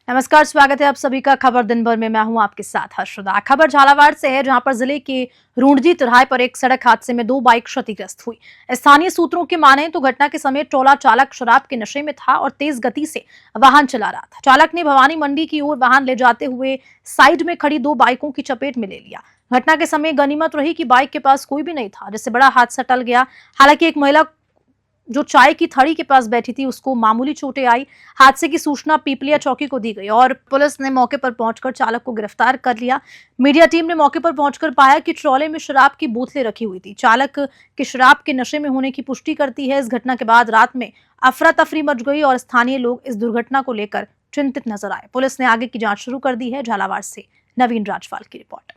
नमस्कार, स्वागत है आप सभी का खबर दिन भर में। मैं हूं आपके साथ हर्षदा। खबर झालावाड़ से है, जहां पर जिले के रूंडजी तिराहे पर एक सड़क हादसे में 2 बाइक क्षतिग्रस्त हुई। स्थानीय सूत्रों की माने तो घटना के समय ट्रोला चालक शराब के नशे में था और तेज गति से वाहन चला रहा था। चालक ने भवानी मंडी की ओर वाहन ले जाते हुए साइड में खड़ी 2 बाइकों की चपेट में ले लिया। घटना के समय गनीमत रही कि बाइक के पास कोई भी नहीं था, जिससे बड़ा हादसा टल गया। हालांकि एक महिला जो चाय की थड़ी के पास बैठी थी, उसको मामूली चोटें आई। हादसे की सूचना पीपलिया चौकी को दी गई और पुलिस ने मौके पर पहुंचकर चालक को गिरफ्तार कर लिया। मीडिया टीम ने मौके पर पहुंचकर पाया कि ट्रॉले में शराब की बोतलें रखी हुई थी। चालक के शराब के नशे में होने की पुष्टि करती है। इस घटना के बाद रात में अफरा तफरी मच गई और स्थानीय लोग इस दुर्घटना को लेकर चिंतित नजर आए। पुलिस ने आगे की जांच शुरू कर दी है। झालावाड़ से नवीन राजपाल की रिपोर्ट।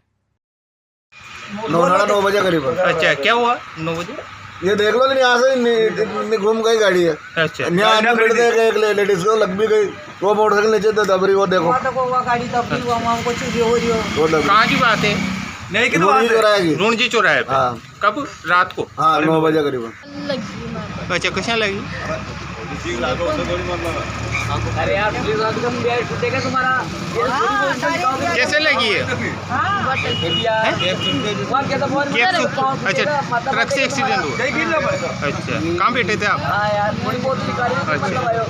9 बजे करीब। अच्छा, क्या हुआ 9 बजे? ये देख लो, लेकिन यहाँ से घूम गई गाड़ी है। अच्छा, यहाँ एक लेडीज को लग भी गई। वो मोटरसाइकिल नीचे दबरी, वो देखो गाड़ी दबी, हमको चोरी हो रही हो। वो दबरी। कहाँ की बात है? नहीं की रूंडजी चौराहे की। रूंडजी चौराहे पे। हाँ। कब? रात को? हाँ, 9 बजे करीब। अच्छा, कैसा लगी? अरे यार, छूटेगा तुम्हारा। कैसे लगी है? अच्छा, ट्रक से एक्सीडेंट हुआ? अच्छा, कहाँ बैठे थे आप? अच्छा।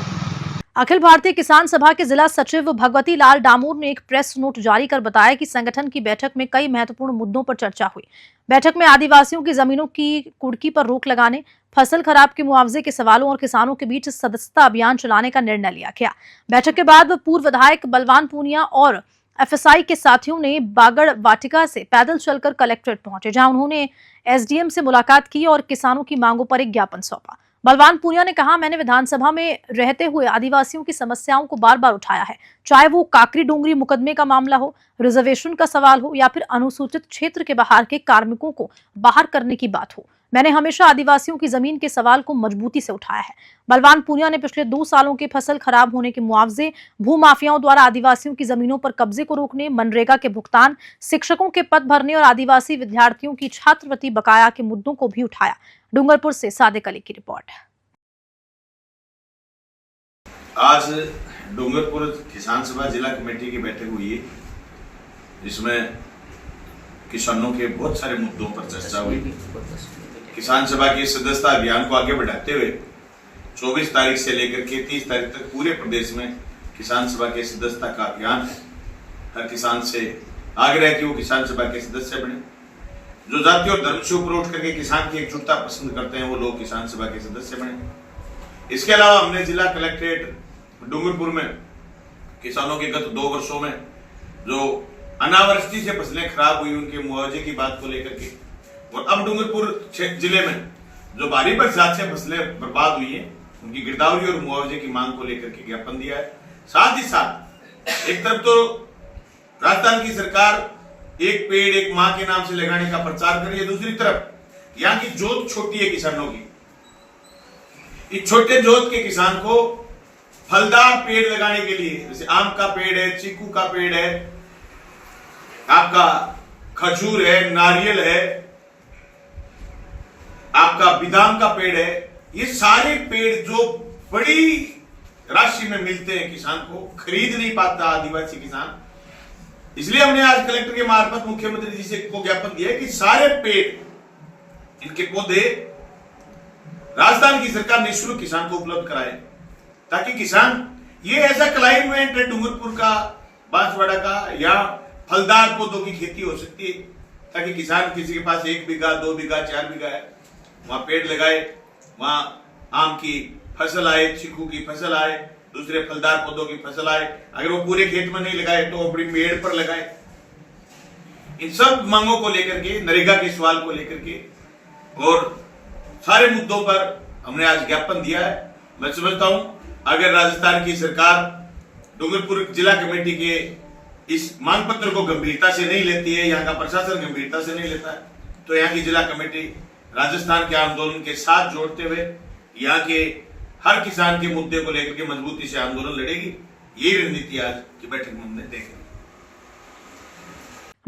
अखिल भारतीय किसान सभा के जिला सचिव भगवती लाल डामोर ने एक प्रेस नोट जारी कर बताया कि संगठन की बैठक में कई महत्वपूर्ण मुद्दों पर चर्चा हुई। बैठक में आदिवासियों की जमीनों की कुर्की पर रोक लगाने, फसल खराब के मुआवजे के सवालों और किसानों के बीच सदस्यता अभियान चलाने का निर्णय लिया गया। बैठक के बाद पूर्व विधायक बलवान पूनिया और एफएसआई के साथियों ने बागड़ वाटिका से पैदल चलकर कलेक्ट्रेट पहुंचे, जहां उन्होंने एसडीएम से मुलाकात की और किसानों की मांगों पर एक ज्ञापन सौंपा। बलवान पूनिया ने कहा, मैंने विधानसभा में रहते हुए आदिवासियों की समस्याओं को बार बार उठाया है, चाहे वो काकरी डोंगरी मुकदमे का मामला हो, रिजर्वेशन का सवाल हो या फिर अनुसूचित क्षेत्र के बाहर के कार्मिकों को बाहर करने की बात हो। मैंने हमेशा आदिवासियों की जमीन के सवाल को मजबूती से उठाया है। बलवान पूनिया ने पिछले 2 सालों के फसल खराब होने के मुआवजे, भूमाफियाओं द्वारा आदिवासियों की जमीनों पर कब्जे को रोकने, मनरेगा के भुगतान, शिक्षकों के पद भरने और आदिवासी विद्यार्थियों की छात्रवृत्ति बकाया के मुद्दों को भी उठाया। डूंगरपुर से सादिक अली की रिपोर्ट। आज डूंगरपुर किसान सभा जिला कमेटी की बैठक हुई है, जिसमें किसानों के बहुत सारे मुद्दों पर चर्चा हुई। किसान सभा की सदस्यता अभियान को आगे बढ़ाते हुए 24 तारीख से लेकर के 30 तारीख तक पूरे प्रदेश में किसान सभा के सदस्यता का अभियान है। हर किसान से आग्रह है कि वो किसान सभा के सदस्य बने। जो जाति और धर्म से ऊपर उठ करके किसान की एकजुटता पसंद करते हैं, वो लोग किसान सभा के सदस्य बने। इसके अलावा हमने जिला कलेक्ट्रेट डूंगरपुर में किसानों के गत 2 वर्षों में जो अनावृष्टि से फसलें खराब हुई, उनके मुआवजे की बात को लेकर के, और अब डूंगरपुर जिले में जो भारी बरसात से फसलें बर्बाद हुई हैं, उनकी गिरदावरी और मुआवजे की मांग को लेकर के ज्ञापन दिया है। साथ ही साथ एक तरफ तो राजस्थान की सरकार एक पेड़ एक मां के नाम से लगाने का प्रचार कर रही है, दूसरी तरफ यहाँ की जोत छोटी है किसानों की। इस छोटे जोत के किसान को फलदार पेड़ लगाने के लिए, जैसे आम का पेड़ है, चीकू का पेड़ है, आपका खजूर है, नारियल है, आपका बिदाम का पेड़ है, ये सारे पेड़ जो बड़ी राशि में मिलते हैं, किसान को खरीद नहीं पाता आदिवासी किसान। इसलिए हमने आज कलेक्टर के मार्फत मुख्यमंत्री जी से को ज्ञापन दिया है कि सारे पेड़, इनके पौधे राजस्थान की सरकार निःशुल्क किसान को उपलब्ध कराए, ताकि किसान, ये ऐसा क्लाइमेट है डूंगरपुर का, बांसवाड़ा का, या फलदार पौधों की खेती हो सकती है, ताकि किसान किसी के पास 1 बीघा 2 बीघा 4 बीघा है, वहां पेड़ लगाए, वहां आम की फसल आए, चीकू की फसल आए, दूसरे फलदार पौधों की फसल आए। अगर वो पूरे खेत में नहीं लगाए तो अपनी मेड़ पर लगाए। इन सब मांगों को लेकर के, नरेगा के सवाल को लेकर के और सारे मुद्दों पर हमने आज ज्ञापन दिया है। मैं समझता हूं अगर राजस्थान की सरकार डूंगरपुर जिला कमेटी के इस मांग पत्र को गंभीरता से नहीं लेती है, यहाँ का प्रशासन गंभीरता से नहीं लेता है, तो यहाँ की जिला कमेटी राजस्थान के आंदोलन के साथ जोड़ते हुए यहाँ के हर किसान के मुद्दे को लेकर के मजबूती से आंदोलन लड़ेगी। ये रणनीति आज की बैठक में हमने देखी।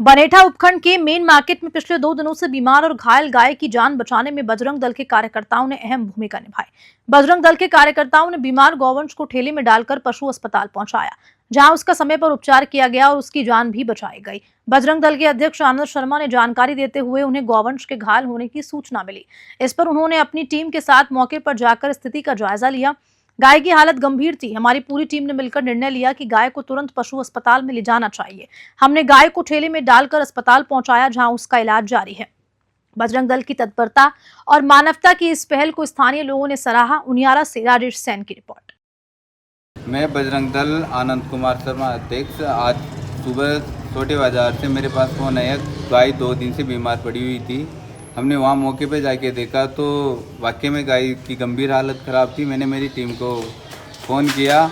बनेठा उपखंड के मेन मार्केट में पिछले 2 दिनों से बीमार और घायल गाय की जान बचाने में बजरंग दल के कार्यकर्ताओं ने अहम भूमिका निभाई। बजरंग दल के कार्यकर्ताओं ने बीमार गौवंश को ठेले में डालकर पशु अस्पताल पहुंचाया। जहां उसका समय पर उपचार किया गया और उसकी जान भी बचाई गई। बजरंग दल के अध्यक्ष आनंद शर्मा ने जानकारी देते हुए उन्हें गौवंश के घायल होने की सूचना मिली। इस पर उन्होंने अपनी टीम के साथ मौके पर जाकर स्थिति का जायजा लिया। गाय की हालत गंभीर थी। हमारी पूरी टीम ने मिलकर निर्णय लिया कि गाय को तुरंत पशु अस्पताल में ले जाना चाहिए। हमने गाय को ठेले में डालकर अस्पताल पहुंचाया, जहां उसका इलाज जारी है। बजरंग दल की तत्परता और मानवता की इस पहल को स्थानीय लोगों ने सराहा। उनियारा से राजेश सैन की रिपोर्ट। मैं बजरंग दल आनंद कुमार शर्मा अध्यक्ष। आज सुबह छोटे बाजार से मेरे पास फोन आया, गाय 2 दिन से बीमार पड़ी हुई थी। हमने वहाँ मौके पे जाके देखा तो वाकई में गाय की गंभीर हालत ख़राब थी। मैंने मेरी टीम को फ़ोन किया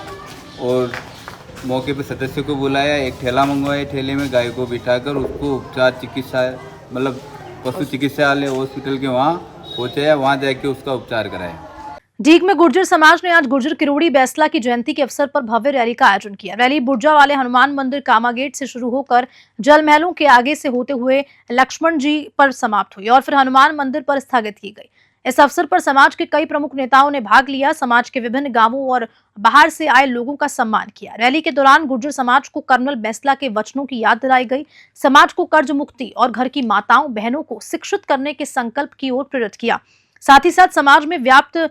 और मौके पे सदस्य को बुलाया, एक ठेला मंगवाया, ठेले में गाय को बिठाकर उसको उपचार चिकित्सा मतलब पशु चिकित्सालय हॉस्पिटल के वहाँ पहुँचाया, वहाँ जाके उसका उपचार कराया। डीग में गुर्जर समाज ने आज गुर्जर किरोड़ी बैसला की जयंती के अवसर पर भव्य रैली का आयोजन किया। रैली बुर्जा वाले हनुमान मंदिर कामा गेट से शुरू होकर जल महलों के आगे से होते हुए लक्ष्मण जी पर समाप्त हुई और फिर हनुमान मंदिर पर स्थगित की गई। इस अवसर पर समाज के कई प्रमुख नेताओं ने भाग लिया। समाज के विभिन्न गांवों और बाहर से आए लोगों का सम्मान किया। रैली के दौरान गुर्जर समाज को कर्नल बैसला के वचनों की याद दिलाई गई। समाज को कर्ज मुक्ति और घर की माताओं बहनों को शिक्षित करने के संकल्प की ओर प्रेरित किया। साथ ही साथ समाज में व्याप्त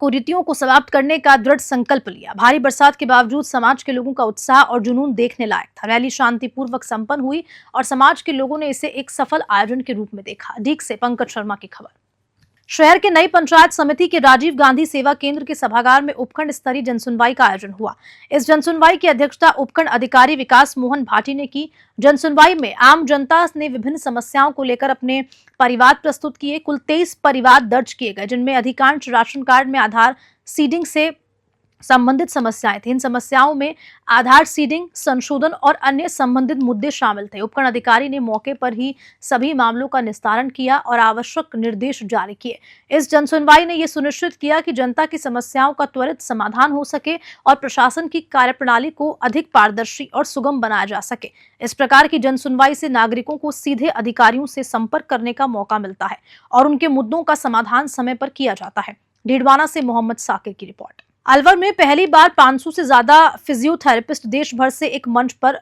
कुरीतियों को समाप्त करने का दृढ़ संकल्प लिया। भारी बरसात के बावजूद समाज के लोगों का उत्साह और जुनून देखने लायक था। रैली शांतिपूर्वक संपन्न हुई और समाज के लोगों ने इसे एक सफल आयोजन के रूप में देखा। डीग से पंकज शर्मा की खबर। शहर के नई पंचायत समिति के राजीव गांधी सेवा केंद्र के सभागार में उपखंड स्तरीय जनसुनवाई का आयोजन हुआ। इस जनसुनवाई की अध्यक्षता उपखंड अधिकारी विकास मोहन भाटी ने की। जनसुनवाई में आम जनता ने विभिन्न समस्याओं को लेकर अपने परिवाद प्रस्तुत किए। कुल 23 परिवाद दर्ज किए गए, जिनमें अधिकांश राशन कार्ड में आधार सीडिंग से संबंधित समस्याएं थी। इन समस्याओं में आधार सीडिंग, संशोधन और अन्य संबंधित मुद्दे शामिल थे। उपखंड अधिकारी ने मौके पर ही सभी मामलों का निस्तारण किया और आवश्यक निर्देश जारी किए। इस जनसुनवाई ने यह सुनिश्चित किया कि जनता की समस्याओं का त्वरित समाधान हो सके और प्रशासन की कार्यप्रणाली को अधिक पारदर्शी और सुगम बनाया जा सके। इस प्रकार की जनसुनवाई से नागरिकों को सीधे अधिकारियों से संपर्क करने का मौका मिलता है और उनके मुद्दों का समाधान समय पर किया जाता है। ढीडवाना से मोहम्मद साकिर की रिपोर्ट। अलवर में पहली बार 500 से ज्यादा फिजियोथेरेपिस्ट देश भर से एक मंच पर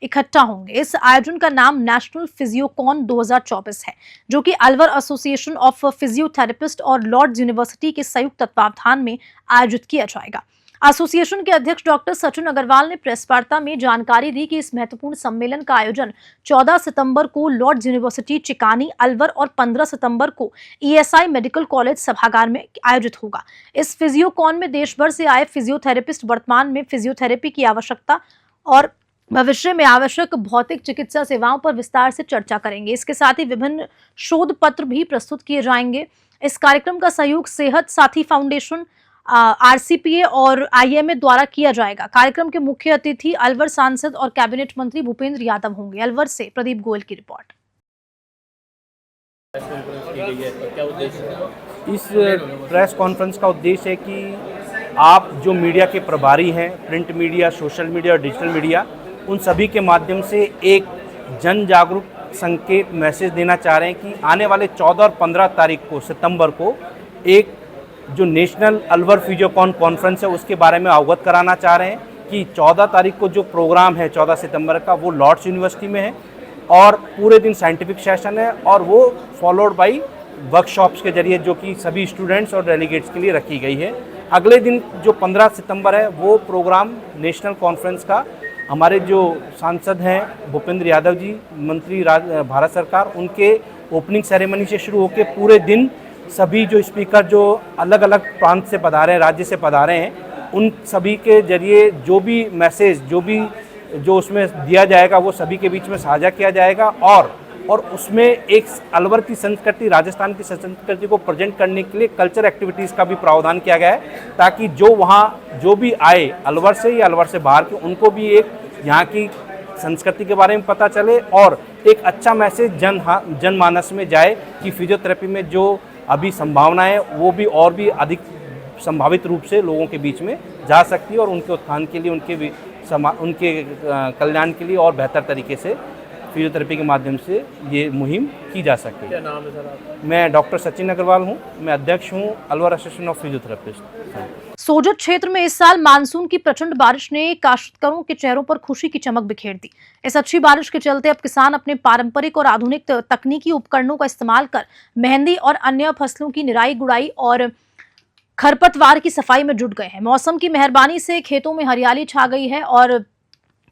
इकट्ठा होंगे। इस आयोजन का नाम नेशनल फिजियोकॉन 2024 है, जो कि अलवर एसोसिएशन ऑफ फिजियोथेरेपिस्ट और लॉर्ड्स यूनिवर्सिटी के संयुक्त तत्वावधान में आयोजित किया जाएगा। एसोसिएशन के अध्यक्ष डॉक्टर सचिन अग्रवाल ने प्रेस वार्ता में जानकारी दी कि इस महत्वपूर्ण सम्मेलन का आयोजन 14 सितंबर को लॉर्ड्स यूनिवर्सिटी चिकानी अलवर और 15 सितंबर को ईएसआई मेडिकल कॉलेज सभागार में आयोजित होगा। इस फिजियोकॉन में देश भर से आए फिजियोथेरेपिस्ट वर्तमान में फिजियोथेरेपी की आवश्यकता और भविष्य में आवश्यक भौतिक चिकित्सा सेवाओं पर विस्तार से चर्चा करेंगे। इसके साथ ही विभिन्न शोध पत्र भी प्रस्तुत किए जाएंगे। इस कार्यक्रम का सहयोग सेहत साथी फाउंडेशन, आरसीपीए और आईएमए द्वारा किया जाएगा। कार्यक्रम के मुख्य अतिथि अलवर सांसद और कैबिनेट मंत्री भूपेंद्र यादव होंगे। अलवर से प्रदीप गोयल की रिपोर्ट। इस प्रेस कॉन्फ्रेंस का उद्देश्य है कि आप जो मीडिया के प्रभारी हैं, प्रिंट मीडिया, सोशल मीडिया और डिजिटल मीडिया, उन सभी के माध्यम से एक जन जागरूक संकेत मैसेज देना चाह रहे हैं कि आने वाले 14 और 15 तारीख को सितंबर को एक जो नेशनल अलवर फिजियोकॉन कॉन्फ्रेंस है उसके बारे में अवगत कराना चाह रहे हैं कि 14 तारीख को जो प्रोग्राम है 14 सितंबर का वो लॉर्ड्स यूनिवर्सिटी में है और पूरे दिन साइंटिफिक सेशन है और वो फॉलोड बाई वर्कशॉप्स के जरिए जो कि सभी स्टूडेंट्स और डेलीगेट्स के लिए रखी गई है। अगले दिन जो 15 सितंबर है वो प्रोग्राम नेशनल कॉन्फ्रेंस का हमारे जो सांसद हैं भूपेंद्र यादव जी, मंत्री भारत सरकार, उनके ओपनिंग सेरेमनी से शुरू होकर पूरे दिन सभी जो स्पीकर जो अलग अलग प्रांत से पधारे हैं, राज्य से पधारे हैं, उन सभी के जरिए जो भी मैसेज जो उसमें दिया जाएगा वो सभी के बीच में साझा किया जाएगा और उसमें एक अलवर की संस्कृति, राजस्थान की संस्कृति को प्रेजेंट करने के लिए कल्चर एक्टिविटीज़ का भी प्रावधान किया गया है ताकि जो वहाँ जो भी आए अलवर से या अलवर से बाहर के, उनको भी एक यहाँ की संस्कृति के बारे में पता चले और एक अच्छा मैसेज जनमानस में जाए कि फिजियोथेरेपी में जो अभी संभावनाएं है वो भी और भी अधिक संभावित रूप से लोगों के बीच में जा सकती है और उनके उत्थान के लिए, उनके कल्याण के लिए और बेहतर तरीके से फिजियोथेरेपी के माध्यम से ये मुहिम की जा सके। क्या नाम है सर आपका? मैं डॉक्टर सचिन अग्रवाल हूँ, मैं अध्यक्ष हूँ Alwar association of physiotherapist. Sojat क्षेत्र में इस साल मानसून की प्रचंड बारिश ने काश्तकारों के चेहरों पर खुशी की चमक बिखेर दी। इस अच्छी बारिश के चलते अब किसान अपने पारंपरिक और आधुनिक तकनीकी उपकरणों का इस्तेमाल कर मेहंदी और अन्य फसलों की निराई गुड़ाई और खरपतवार की सफाई में जुट गए हैं। मौसम की मेहरबानी से खेतों में हरियाली छा गई है और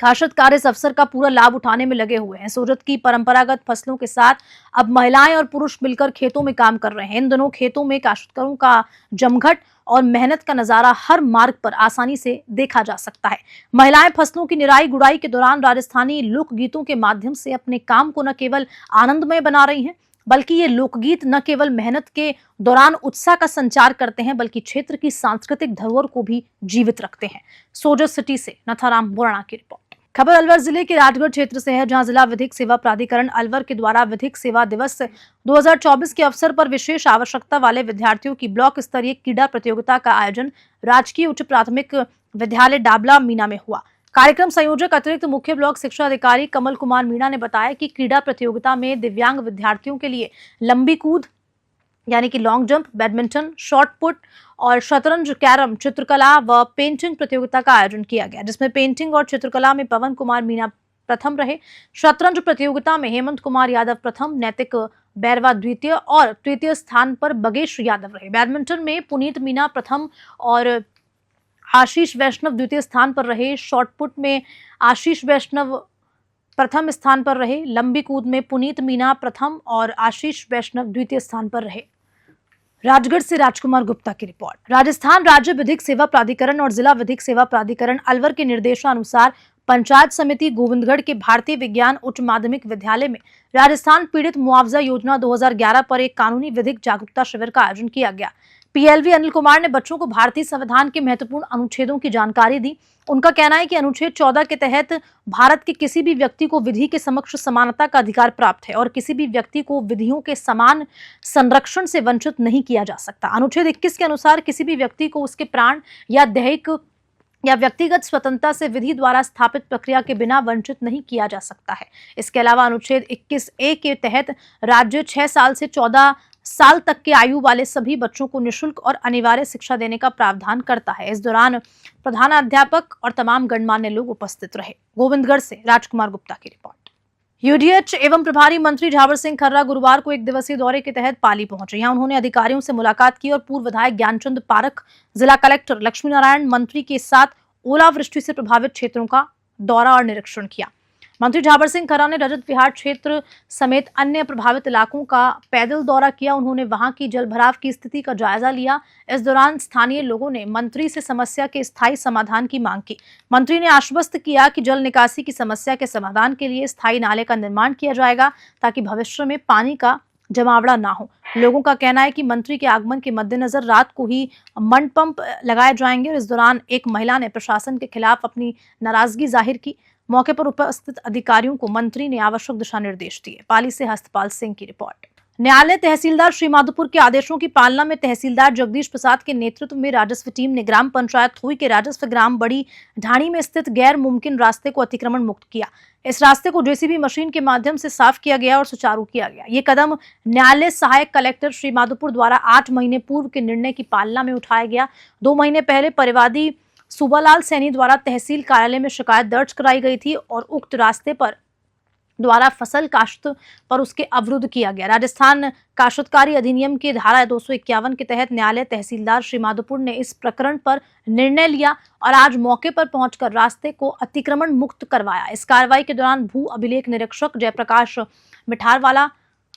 काश्तकार इस अवसर का पूरा लाभ उठाने में लगे हुए हैं। सोजत की परंपरागत फसलों के साथ अब महिलाएं और पुरुष मिलकर खेतों में काम कर रहे हैं। इन दिनों खेतों में काश्तकारों का जमघट और मेहनत का नजारा हर मार्ग पर आसानी से देखा जा सकता है। महिलाएं फसलों की निराई गुड़ाई के दौरान राजस्थानी लोकगीतों के माध्यम से अपने काम को न केवल आनंदमय बना रही हैं, बल्कि ये लोकगीत न केवल मेहनत के दौरान उत्साह का संचार करते हैं, बल्कि क्षेत्र की सांस्कृतिक धरोहर को भी जीवित रखते हैं। सोजत सिटी से नथाराम बोराणा की रिपोर्ट। खबर अलवर जिले के राजगढ़ क्षेत्र से है, जहां जिला विधिक सेवा प्राधिकरण अलवर के द्वारा विधिक सेवा दिवस 2024 के अवसर पर विशेष आवश्यकता वाले विद्यार्थियों की ब्लॉक स्तरीय क्रीड़ा प्रतियोगिता का आयोजन राजकीय उच्च प्राथमिक विद्यालय डाबला मीना में हुआ। कार्यक्रम संयोजक अतिरिक्त मुख्य ब्लॉक शिक्षा अधिकारी कमल कुमार मीणा ने बताया कि क्रीड़ा प्रतियोगिता में दिव्यांग विद्यार्थियों के लिए लंबी कूद यानी कि long jump, badminton, shot put और शतरंज, कैरम, चित्रकला व पेंटिंग प्रतियोगिता का आयोजन किया गया, जिसमें पेंटिंग और चित्रकला में पवन कुमार मीणा प्रथम रहे। शतरंज प्रतियोगिता में हेमंत कुमार यादव प्रथम, नैतिक बैरवा द्वितीय और तृतीय स्थान पर बगेश यादव रहे। बैडमिंटन में पुनीत मीणा प्रथम और आशीष वैष्णव द्वितीय स्थान पर रहे। शॉटपुट में आशीष वैष्णव प्रथम स्थान पर रहे। लंबी कूद में पुनीत मीणा प्रथम और आशीष वैष्णव द्वितीय स्थान पर रहे। राजगढ़ से राजकुमार गुप्ता की रिपोर्ट। राजस्थान राज्य विधिक सेवा प्राधिकरण और जिला विधिक सेवा प्राधिकरण अलवर के निर्देशानुसार पंचायत समिति गोविंदगढ़ के भारतीय विज्ञान उच्च माध्यमिक विद्यालय में राजस्थान पीड़ित मुआवजा योजना 2011 पर एक कानूनी विधिक जागरूकता शिविर का आयोजन किया गया। पीएलवी अनिल कुमार ने बच्चों को भारतीय संविधान के महत्वपूर्ण अनुच्छेदों की जानकारी दी। उनका कहना है कि अनुच्छेद 14 के तहत भारत के किसी भी व्यक्ति को विधि के समक्ष समानता का अधिकार प्राप्त है और किसी भी व्यक्ति को विधियों के समान संरक्षण से वंचित नहीं किया जा सकता। अनुच्छेद 21 के अनुसार किसी भी व्यक्ति को उसके प्राण या दैहिक या व्यक्तिगत स्वतंत्रता से विधि द्वारा स्थापित प्रक्रिया के बिना वंचित नहीं किया जा सकता है। इसके अलावा अनुच्छेद 21A के तहत राज्य 6 साल से 14 साल तक के आयु वाले सभी बच्चों को निःशुल्क और अनिवार्य शिक्षा देने का प्रावधान करता है। इस दौरान प्रधानाध्यापक और तमाम गणमान्य लोग उपस्थित रहे। गोविंदगढ़ से राजकुमार गुप्ता की रिपोर्ट। यूडीएच एवं प्रभारी मंत्री झावर सिंह खर्रा गुरुवार को एक दिवसीय दौरे के तहत पाली पहुंचे। यहां उन्होंने अधिकारियों से मुलाकात की और पूर्व विधायक ज्ञानचंद पारख, जिला कलेक्टर लक्ष्मी नारायण मंत्री के साथ ओलावृष्टि से प्रभावित क्षेत्रों का दौरा और निरीक्षण किया। मंत्री झावर सिंह खर्रा ने रजत विहार क्षेत्र समेत अन्य प्रभावित इलाकों का पैदल दौरा किया। उन्होंने वहां की जलभराव की स्थिति का जायजा लिया। इस दौरान स्थानीय लोगों ने मंत्री से समस्या के स्थायी समाधान की मांग की। मंत्री ने आश्वस्त किया कि जल निकासी की समस्या के समाधान के लिए स्थायी नाले का निर्माण किया जाएगा ताकि भविष्य में पानी का जमावड़ा ना हो। लोगों का कहना है कि मंत्री के आगमन के मद्देनजर रात को ही मंड पंप लगाए जाएंगे और इस दौरान एक महिला ने प्रशासन के खिलाफ अपनी नाराजगी जाहिर की। मौके पर उपस्थित अधिकारियों को मंत्री ने आवश्यक दिशा निर्देश दिए। पाली से हस्तपाल सिंह की रिपोर्ट। न्यायालय तहसीलदार श्रीमाधोपुर के आदेशों की पालना में तहसीलदार जगदीश प्रसाद के नेतृत्व में राजस्व टीम ने ग्राम पंचायत थोई के राजस्व ग्राम बड़ी ढाणी में स्थित गैर मुमकिन रास्ते को अतिक्रमण मुक्त किया। इस रास्ते को जेसीबी मशीन के माध्यम से साफ किया गया और सुचारू किया गया। ये कदम न्यायालय सहायक कलेक्टर श्रीमाधोपुर द्वारा 8 महीने पूर्व के निर्णय की पालना में उठाया गया। 2 महीने पहले परिवादी सुबालाल सैनी द्वारा तहसील कार्यालय में शिकायत दर्ज कराई गई थी और उक्त रास्ते पर द्वारा फसल काश्त पर उसके अवरुद्ध किया गया। राजस्थान काश्तकारी अधिनियम के धारा 251 के तहत न्यायालय तहसीलदार श्रीमाधोपुर ने इस प्रकरण पर निर्णय लिया और आज मौके पर पहुंचकर रास्ते को अतिक्रमण मुक्त करवाया। इस कार्रवाई के दौरान भू अभिलेख निरीक्षक जयप्रकाश मिठारवाला,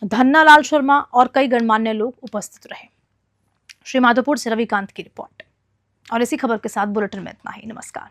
धन्नालाल शर्मा और कई गणमान्य लोग उपस्थित रहे। श्रीमाधोपुर से रविकांत की रिपोर्ट। और इसी खबर के साथ बुलेटिन में इतना ही। नमस्कार।